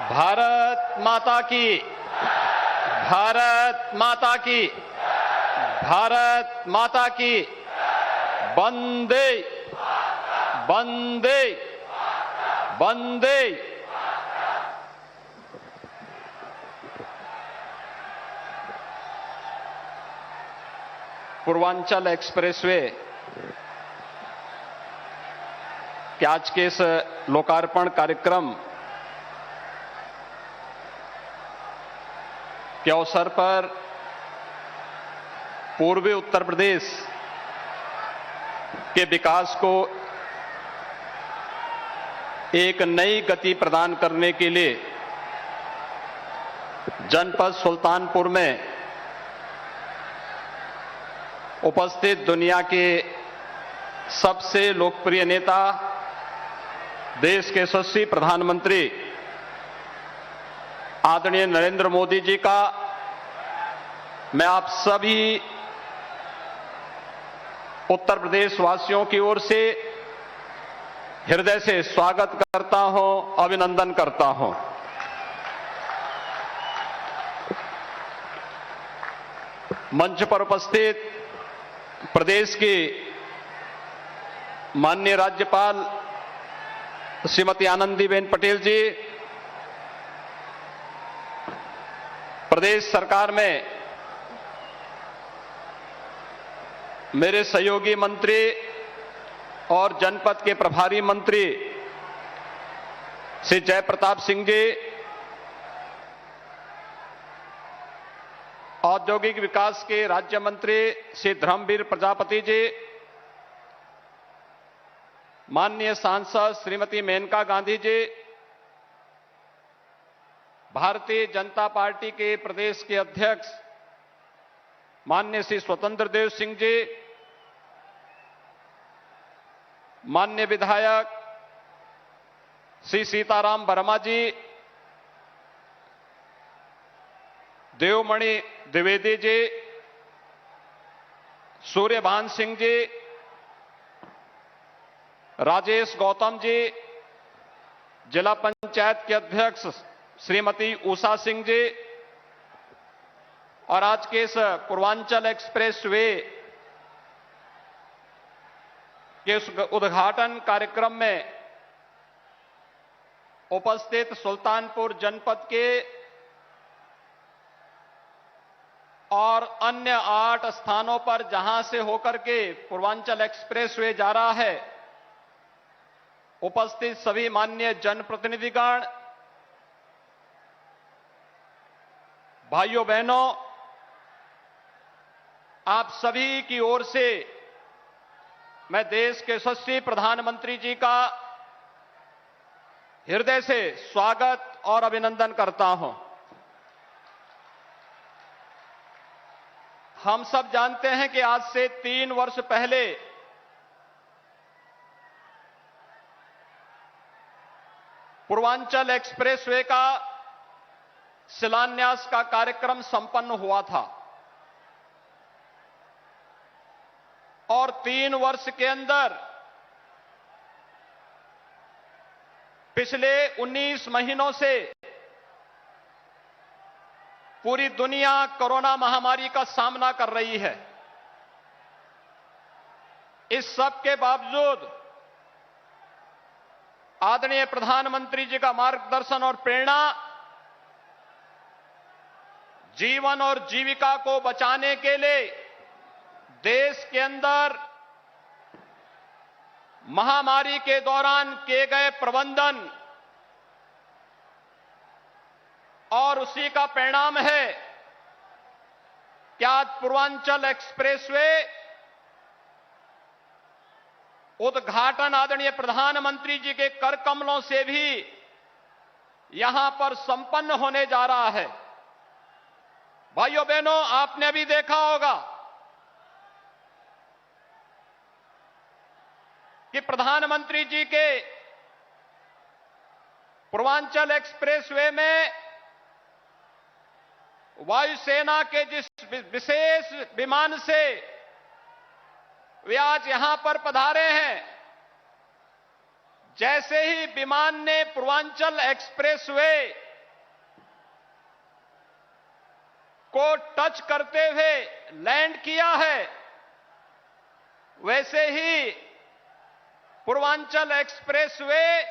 भारत माता की, भारत माता की, भारत माता की, वंदे वंदे वंदे। पूर्वांचल एक्सप्रेसवे के आज के इस लोकार्पण कार्यक्रम के अवसर पर पूर्वी उत्तर प्रदेश के विकास को एक नई गति प्रदान करने के लिए जनपद सुल्तानपुर में उपस्थित दुनिया के सबसे लोकप्रिय नेता, देश के यशस्वी प्रधानमंत्री आदरणीय नरेंद्र मोदी जी का मैं आप सभी उत्तर प्रदेश वासियों की ओर से हृदय से स्वागत करता हूं, अभिनंदन करता हूं। मंच पर उपस्थित प्रदेश की माननीय राज्यपाल श्रीमती आनंदीबेन पटेल जी, प्रदेश सरकार में मेरे सहयोगी मंत्री और जनपद के प्रभारी मंत्री श्री जयप्रताप सिंह जी, औद्योगिक विकास के राज्य मंत्री श्री धर्मवीर प्रजापति जी, माननीय सांसद श्रीमती मेनका गांधी जी, भारतीय जनता पार्टी के प्रदेश के अध्यक्ष माननीय श्री स्वतंत्र देव सिंह जी, माननीय विधायक श्री सीताराम वर्मा जी, देवमणि द्विवेदी जी, सूर्यभान सिंह जी, राजेश गौतम जी, जिला पंचायत के अध्यक्ष श्रीमती उषा सिंह जी, और आज के इस पूर्वांचल एक्सप्रेस वे के उद्घाटन कार्यक्रम में उपस्थित सुल्तानपुर जनपद के और अन्य 8 स्थानों पर जहां से होकर के पूर्वांचल एक्सप्रेस वे जा रहा है, उपस्थित सभी माननीय जनप्रतिनिधिगण, भाइयों बहनों, आप सभी की ओर से मैं देश के यशस्वी प्रधानमंत्री जी का हृदय से स्वागत और अभिनंदन करता हूं। हम सब जानते हैं कि आज से 3 वर्ष पहले पूर्वांचल एक्सप्रेसवे का शिलान्यास का कार्यक्रम संपन्न हुआ था और 3 वर्ष के अंदर पिछले 19 महीनों से पूरी दुनिया कोरोना महामारी का सामना कर रही है। इस सब के बावजूद आदरणीय प्रधानमंत्री जी का मार्गदर्शन और प्रेरणा जीवन और जीविका को बचाने के लिए देश के अंदर महामारी के दौरान किए गए प्रबंधन और उसी का परिणाम है कि आज पूर्वांचल एक्सप्रेसवे उद्घाटन आदरणीय प्रधानमंत्री जी के कर कमलों से भी यहां पर संपन्न होने जा रहा है। भाइयों बहनों, आपने भी देखा होगा कि प्रधानमंत्री जी के पूर्वांचल एक्सप्रेसवे में वायुसेना के जिस विशेष विमान से वे आज यहां पर पधारे हैं, जैसे ही विमान ने पूर्वांचल एक्सप्रेसवे को टच करते हुए लैंड किया है, वैसे ही पूर्वांचल एक्सप्रेसवे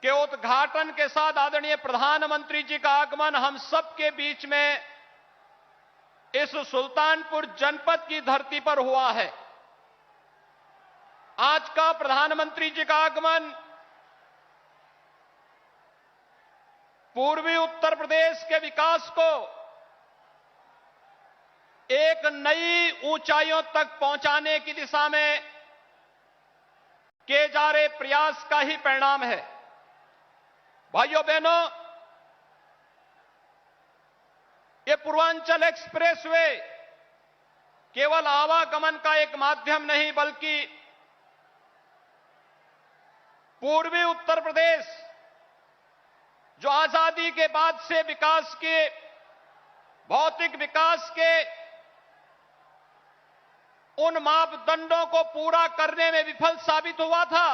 के उद्घाटन के साथ आदरणीय प्रधानमंत्री जी का आगमन हम सबके बीच में इस सुल्तानपुर जनपद की धरती पर हुआ है। आज का प्रधानमंत्री जी का आगमन पूर्वी उत्तर प्रदेश के विकास को एक नई ऊंचाइयों तक पहुंचाने की दिशा में किए जा रहे प्रयास का ही परिणाम है। भाइयों बहनों, ये पूर्वांचल एक्सप्रेसवे केवल आवागमन का एक माध्यम नहीं, बल्कि पूर्वी उत्तर प्रदेश जो आजादी के बाद से विकास के, भौतिक विकास के उन मापदंडों को पूरा करने में विफल साबित हुआ था,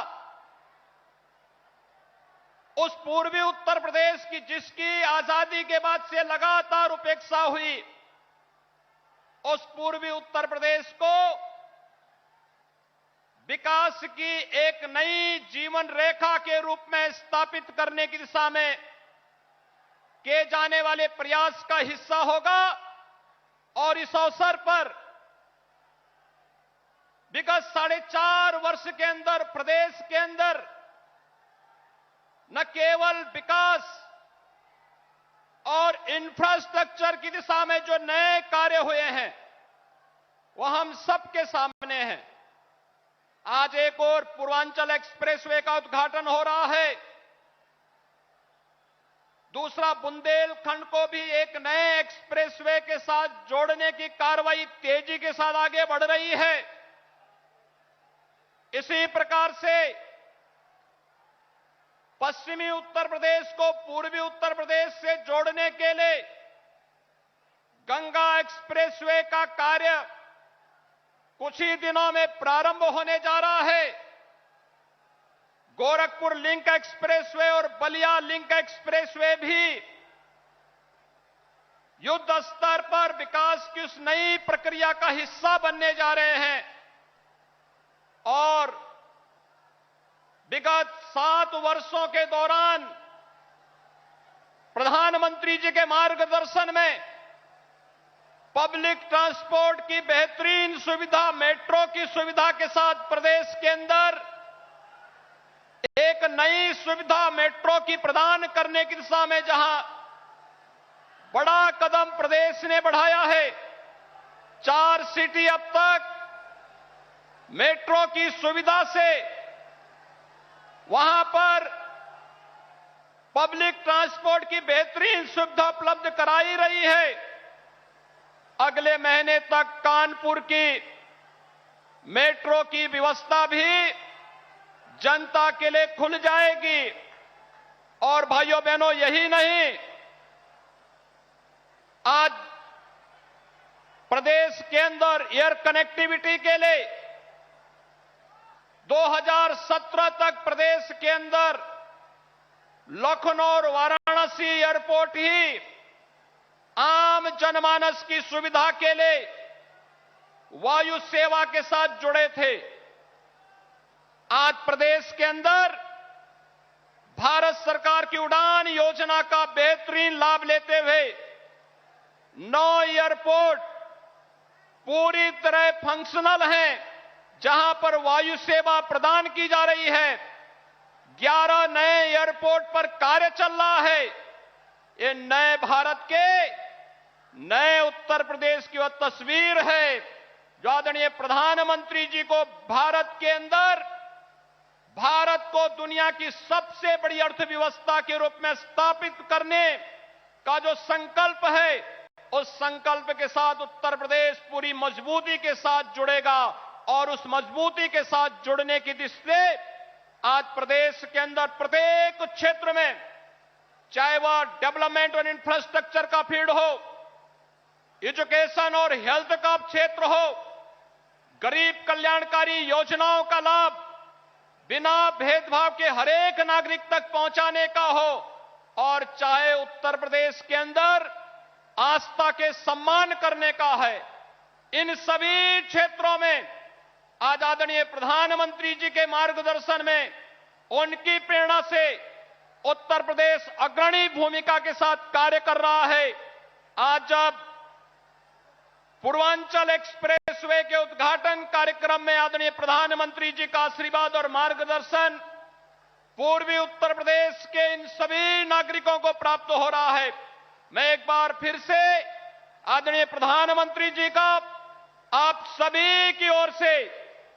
उस पूर्वी उत्तर प्रदेश की जिसकी आजादी के बाद से लगातार उपेक्षा हुई, उस पूर्वी उत्तर प्रदेश को विकास की एक नई जीवन रेखा के रूप में स्थापित करने की दिशा में किए जाने वाले प्रयास का हिस्सा होगा। और इस अवसर पर विगत 4.5 वर्ष के अंदर प्रदेश के अंदर न केवल विकास और इंफ्रास्ट्रक्चर की दिशा में जो नए कार्य हुए हैं वह हम सबके सामने हैं। आज एक और पूर्वांचल एक्सप्रेसवे का उद्घाटन हो रहा है, दूसरा बुंदेलखंड को भी एक नए एक्सप्रेसवे के साथ जोड़ने की कार्रवाई तेजी के साथ आगे बढ़ रही है। इसी प्रकार से पश्चिमी उत्तर प्रदेश को पूर्वी उत्तर प्रदेश से जोड़ने के लिए गंगा एक्सप्रेसवे का कार्य कुछ ही दिनों में प्रारंभ होने जा रहा है। गोरखपुर लिंक एक्सप्रेसवे और बलिया लिंक एक्सप्रेसवे भी युद्ध स्तर पर विकास की उस नई प्रक्रिया का हिस्सा बनने जा रहे हैं। और विगत 7 वर्षों के दौरान प्रधानमंत्री जी के मार्गदर्शन में पब्लिक ट्रांसपोर्ट की बेहतरीन सुविधा, मेट्रो की सुविधा के साथ प्रदेश के अंदर एक नई सुविधा मेट्रो की प्रदान करने की दिशा में जहां बड़ा कदम प्रदेश ने बढ़ाया है। 4 सिटी अब तक मेट्रो की सुविधा से वहां पर पब्लिक ट्रांसपोर्ट की बेहतरीन सुविधा उपलब्ध कराई रही है। अगले महीने तक कानपुर की मेट्रो की व्यवस्था भी जनता के लिए खुल जाएगी। और भाइयों बहनों, यही नहीं, आज प्रदेश के अंदर एयर कनेक्टिविटी के लिए 2017 तक प्रदेश के अंदर लखनऊ और वाराणसी एयरपोर्ट ही आम जनमानस की सुविधा के लिए वायु सेवा के साथ जुड़े थे। आज प्रदेश के अंदर भारत सरकार की उड़ान योजना का बेहतरीन लाभ लेते हुए 9 एयरपोर्ट पूरी तरह फंक्शनल हैं, जहां पर वायु सेवा प्रदान की जा रही है। 11 नए एयरपोर्ट पर कार्य चल रहा है। ये नए भारत के, नए उत्तर प्रदेश की वह तस्वीर है जो आदरणीय प्रधानमंत्री जी को भारत के अंदर, भारत को दुनिया की सबसे बड़ी अर्थव्यवस्था के रूप में स्थापित करने का जो संकल्प है, उस संकल्प के साथ उत्तर प्रदेश पूरी मजबूती के साथ जुड़ेगा। और उस मजबूती के साथ जुड़ने की दृष्टि से आज प्रदेश के अंदर प्रत्येक क्षेत्र में, चाहे वह डेवलपमेंट और इंफ्रास्ट्रक्चर का फील्ड हो, एजुकेशन और हेल्थ का क्षेत्र हो, गरीब कल्याणकारी योजनाओं का लाभ बिना भेदभाव के हर एक नागरिक तक पहुंचाने का हो, और चाहे उत्तर प्रदेश के अंदर आस्था के सम्मान करने का है। इन सभी क्षेत्रों में आज आदरणीय प्रधानमंत्री जी के मार्गदर्शन में, उनकी प्रेरणा से उत्तर प्रदेश अग्रणी भूमिका के साथ कार्य कर रहा है। आज जब पूर्वांचल एक्सप्रेसवे के उद्घाटन कार्यक्रम में आदरणीय प्रधानमंत्री जी का आशीर्वाद और मार्गदर्शन पूर्वी उत्तर प्रदेश के इन सभी नागरिकों को प्राप्त हो रहा है, मैं एक बार फिर से आदरणीय प्रधानमंत्री जी का आप सभी की ओर से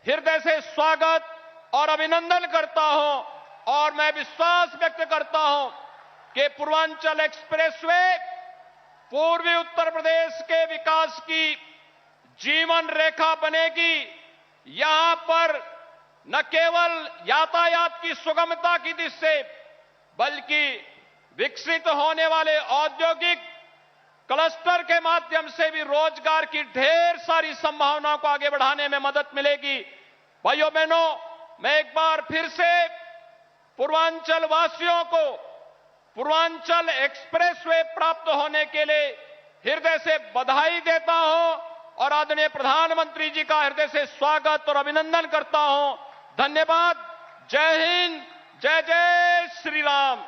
हृदय से स्वागत और अभिनंदन करता हूं और मैं विश्वास व्यक्त करता हूं कि पूर्वांचल एक्सप्रेसवे पूर्वी उत्तर प्रदेश के विकास की जीवन रेखा बनेगी। यहां पर न केवल यातायात की सुगमता की दृष्टि से बल्कि विकसित होने वाले औद्योगिक क्लस्टर के माध्यम से भी रोजगार की ढेर सारी संभावनाओं को आगे बढ़ाने में मदद मिलेगी। भाइयों बहनों, मैं एक बार फिर से पूर्वांचल वासियों को पूर्वांचल एक्सप्रेसवे प्राप्त होने के लिए हृदय से बधाई देता हूं और आदरणीय प्रधानमंत्री जी का हृदय से स्वागत और अभिनंदन करता हूं। धन्यवाद। जय हिंद, जय जय श्री राम।